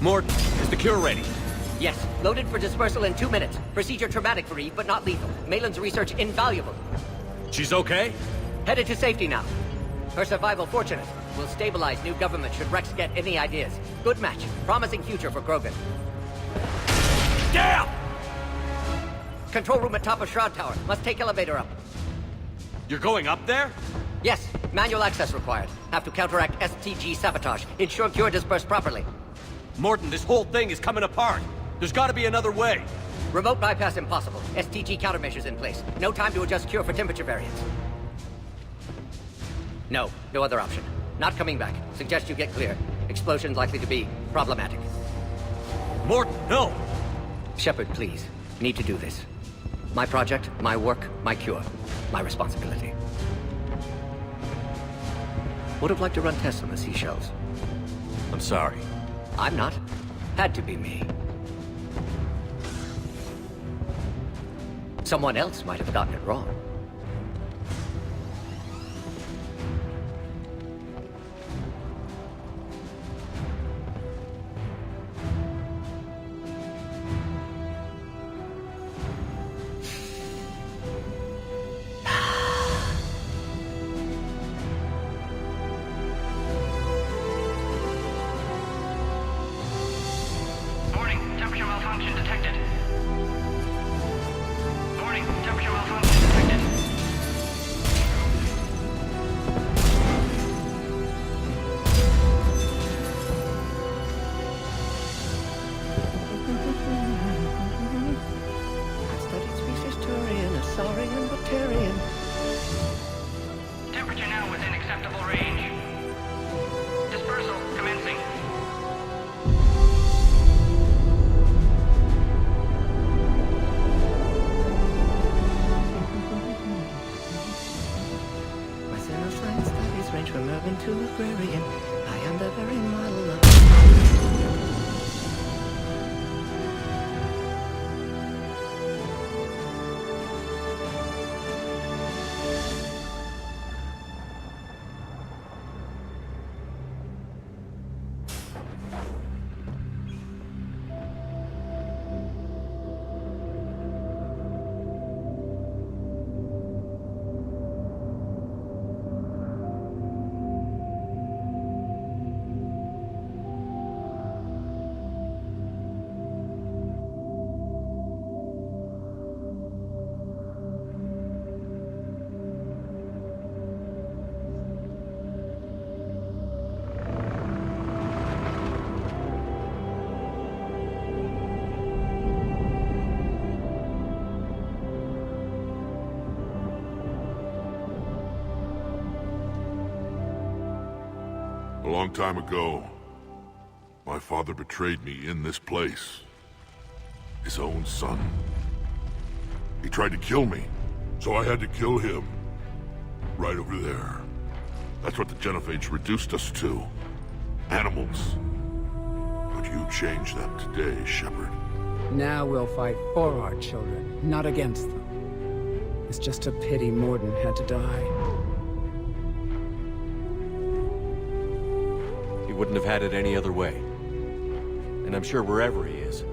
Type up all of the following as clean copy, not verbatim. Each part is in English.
Morton, is the cure ready? Yes, loaded for dispersal in 2 minutes. Procedure traumatic for Eve, but not lethal. Malin's research invaluable. She's okay? Headed to safety now. Her survival fortunate. Will stabilize new government should Rex get any ideas. Good match. Promising future for Krogan. Damn! Control room at top of Shroud Tower. Must take elevator up. You're going up there? Yes, manual access required. Have to counteract STG sabotage. Ensure cure dispersed properly. Morton, this whole thing is coming apart. There's gotta be another way. Remote bypass impossible. STG countermeasures in place. No time to adjust cure for temperature variance. No other option. Not coming back. Suggest you get clear. Explosion's likely to be problematic. Morton, no! Shepard, please. Need to do this. My project, my work, my cure. My responsibility. Would have liked to run tests on the seashells. I'm sorry. I'm not. Had to be me. Someone else might have gotten it wrong. A long time ago, my father betrayed me in this place. His own son. He tried to kill me, so I had to kill him. Right over there. That's what the Genophage reduced us to. Animals. But you changed that today, Shepard. Now we'll fight for our children, not against them. It's just a pity Morden had to die. He wouldn't have had it any other way. And I'm sure wherever he is,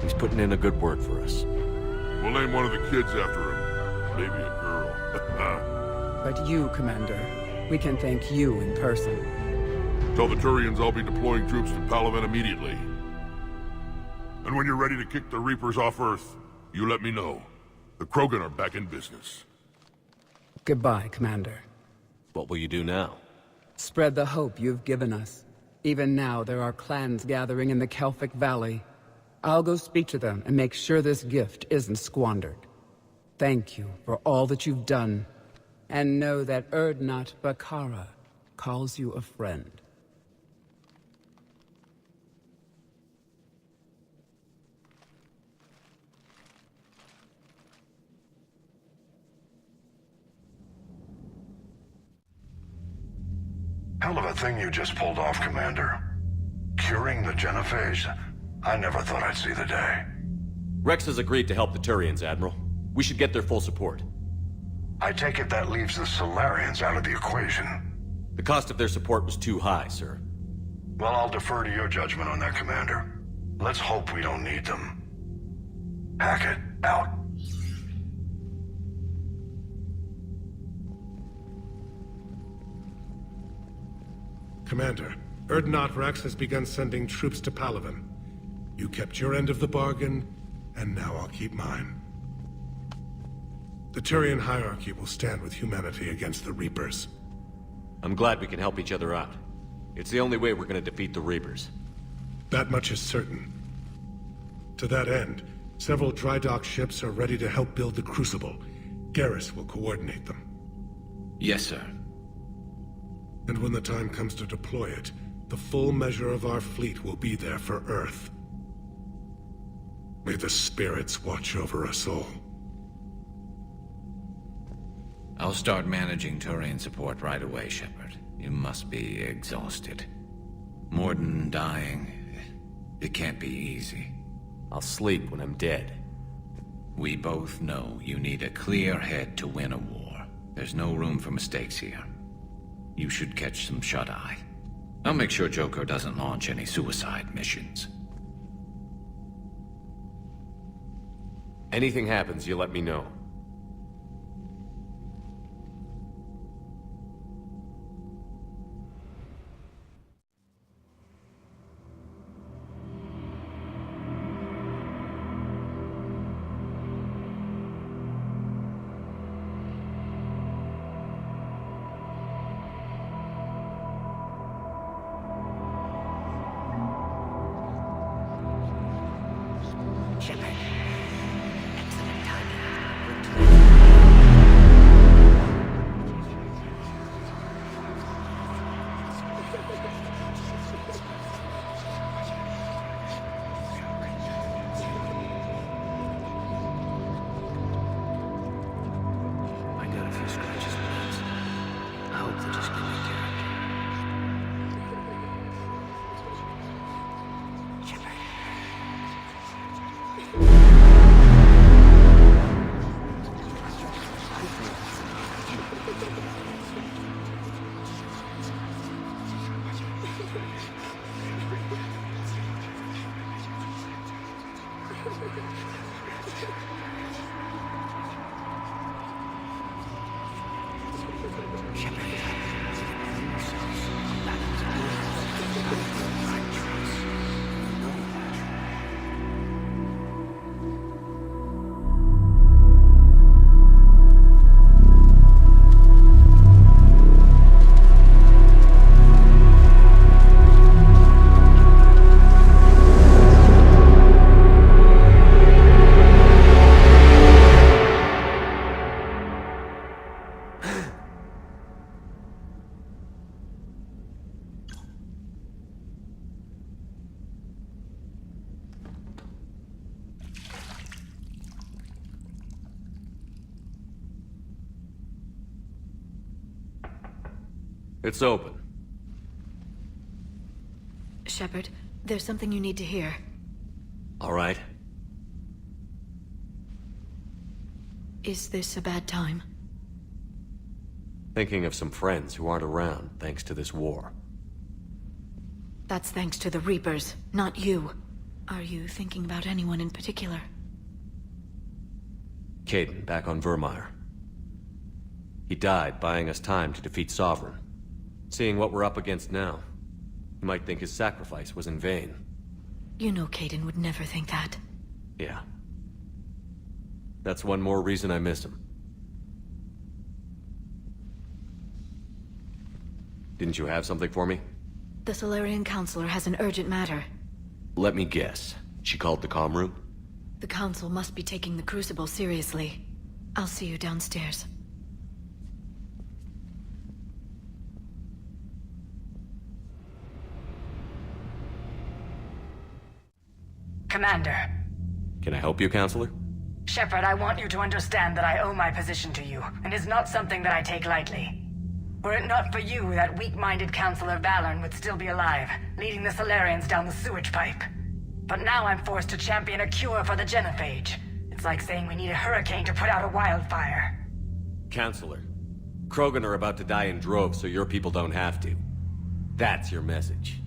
he's putting in a good word for us. We'll name one of the kids after him. Maybe a girl. But you, Commander, we can thank you in person. Tell the Turians I'll be deploying troops to Palaven immediately. And when you're ready to kick the Reapers off Earth, you let me know. The Krogan are back in business. Goodbye, Commander. What will you do now? Spread the hope you've given us. Even now, there are clans gathering in the Kelphic Valley. I'll go speak to them and make sure this gift isn't squandered. Thank you for all that you've done. And know that Erdnot Bakara calls you a friend. Hell of a thing you just pulled off, Commander. Curing the Genophage? I never thought I'd see the day. Rex has agreed to help the Turians, Admiral. We should get their full support. I take it that leaves the Solarians out of the equation. The cost of their support was too high, sir. Well, I'll defer to your judgment on that, Commander. Let's hope we don't need them. Hackett, out. Commander, Erdnot Rex has begun sending troops to Palaven. You kept your end of the bargain, and now I'll keep mine. The Turian hierarchy will stand with humanity against the Reapers. I'm glad we can help each other out. It's the only way we're gonna defeat the Reapers. That much is certain. To that end, several dry dock ships are ready to help build the Crucible. Garrus will coordinate them. Yes, sir. And when the time comes to deploy it, the full measure of our fleet will be there for Earth. May the spirits watch over us all. I'll start managing Turian support right away, Shepard. You must be exhausted. Morden dying, it can't be easy. I'll sleep when I'm dead. We both know you need a clear head to win a war. There's no room for mistakes here. You should catch some shut-eye. I'll make sure Joker doesn't launch any suicide missions. Anything happens, you let me know. Shepard. Excellent timing. I got a few scratches and cuts. I hope they'll just give me character. Shepard. It's open. Shepard, there's something you need to hear. All right. Is this a bad time? Thinking of some friends who aren't around thanks to this war. That's thanks to the Reapers, not you. Are you thinking about anyone in particular? Caden, back on Vermeer. He died buying us time to defeat Sovereign. Seeing what we're up against now, you might think his sacrifice was in vain. You know Caden would never think that. Yeah. That's one more reason I miss him. Didn't you have something for me? The Solarian Counselor has an urgent matter. Let me guess. She called the comm room? The Council must be taking the Crucible seriously. I'll see you downstairs. Commander. Can I help you, Counselor? Shepard, I want you to understand that I owe my position to you, and it's not something that I take lightly. Were it not for you, that weak-minded Counselor Valorn would still be alive, leading the Solarians down the sewage pipe. But now I'm forced to champion a cure for the genophage. It's like saying we need a hurricane to put out a wildfire. Counselor, Krogan are about to die in droves so your people don't have to. That's your message.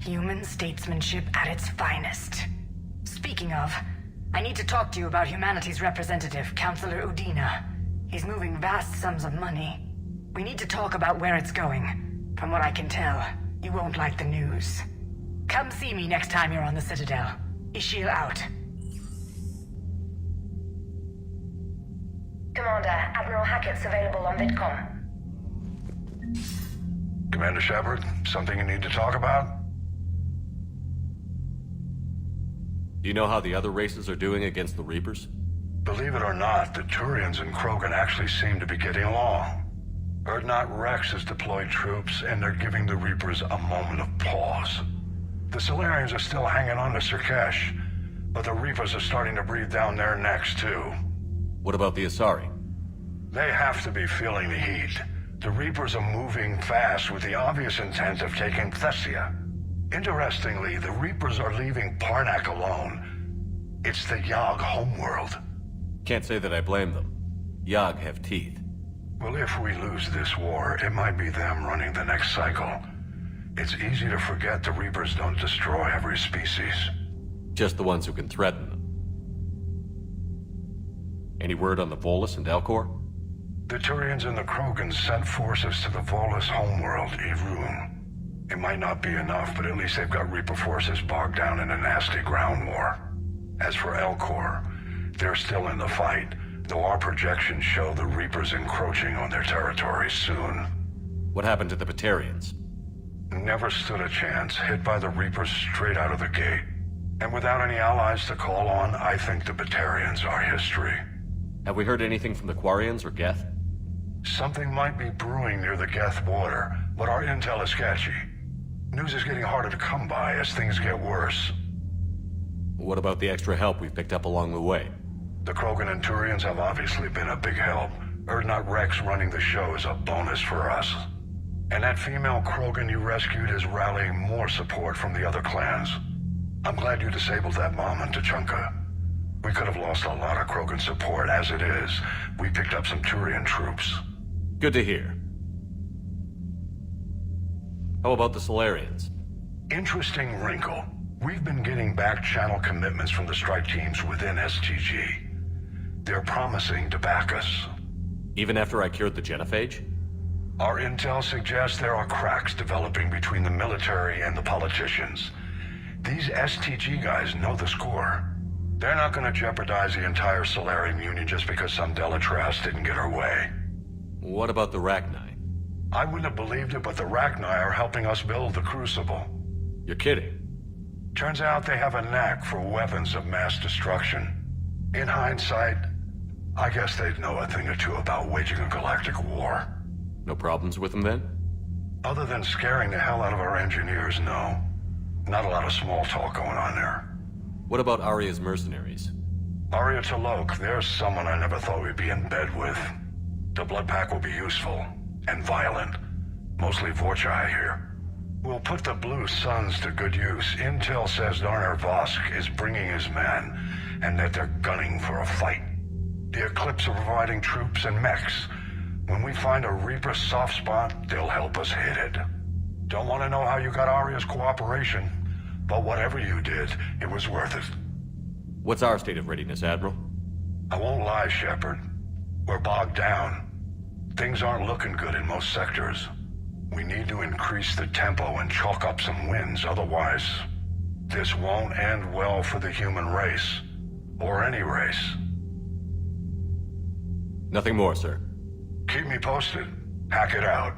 Human statesmanship at its finest. Speaking of, I need to talk to you about humanity's representative, Councilor Udina. He's moving vast sums of money. We need to talk about where it's going. From what I can tell, you won't like the news. Come see me next time you're on the Citadel. Ishil out. Commander, Admiral Hackett's available on VidCom. Commander Shepard, something you need to talk about? Do you know how the other races are doing against the Reapers? Believe it or not, the Turians and Krogan actually seem to be getting along. Urdnot Rex has deployed troops, and they're giving the Reapers a moment of pause. The Solarians are still hanging on to Sirkesh, but the Reapers are starting to breathe down their necks too. What about the Asari? They have to be feeling the heat. The Reapers are moving fast with the obvious intent of taking Thessia. Interestingly, the Reapers are leaving Parnak alone. It's the Yogg homeworld. Can't say that I blame them. Yogg have teeth. Well, if we lose this war, it might be them running the next cycle. It's easy to forget the Reapers don't destroy every species. Just the ones who can threaten them. Any word on the Volus and Elcor? The Turians and the Krogan sent forces to the Volus homeworld, Irun. It might not be enough, but at least they've got Reaper forces bogged down in a nasty ground war. As for Elcor, they're still in the fight, though our projections show the Reapers encroaching on their territory soon. What happened to the Batarians? Never stood a chance, hit by the Reapers straight out of the gate. And without any allies to call on, I think the Batarians are history. Have we heard anything from the Quarians or Geth? Something might be brewing near the Geth border, but our intel is sketchy. News is getting harder to come by as things get worse. What about the extra help we picked up along the way? The Krogan and Turians have obviously been a big help. Urdnot Rex running the show is a bonus for us. And that female Krogan you rescued is rallying more support from the other clans. I'm glad you disabled that bomb in Tuchanka. We could have lost a lot of Krogan support. As it is, we picked up some Turian troops. Good to hear. How about the Solarians? Interesting wrinkle. We've been getting back-channel commitments from the strike teams within STG. They're promising to back us. Even after I cured the genophage? Our intel suggests there are cracks developing between the military and the politicians. These STG guys know the score. They're not going to jeopardize the entire Solarian Union just because some Delatras didn't get her way. What about the Rachni? I wouldn't have believed it, but the Rachni are helping us build the Crucible. You're kidding. Turns out they have a knack for weapons of mass destruction. In hindsight, I guess they'd know a thing or two about waging a galactic war. No problems with them then? Other than scaring the hell out of our engineers, no. Not a lot of small talk going on there. What about Arya's mercenaries? Arya T'Lok, there's someone I never thought we'd be in bed with. The blood pack will be useful, and violent. Mostly Vorcha, I hear. We'll put the Blue Suns to good use. Intel says Darner Vosk is bringing his men, and that they're gunning for a fight. The Eclipse are providing troops and mechs. When we find a Reaper soft spot, they'll help us hit it. Don't want to know how you got Arya's cooperation, but whatever you did, it was worth it. What's our state of readiness, Admiral? I won't lie, Shepard. We're bogged down. Things aren't looking good in most sectors. We need to increase the tempo and chalk up some wins, otherwise, this won't end well for the human race. Or any race. Nothing more, sir. Keep me posted. Hack it out.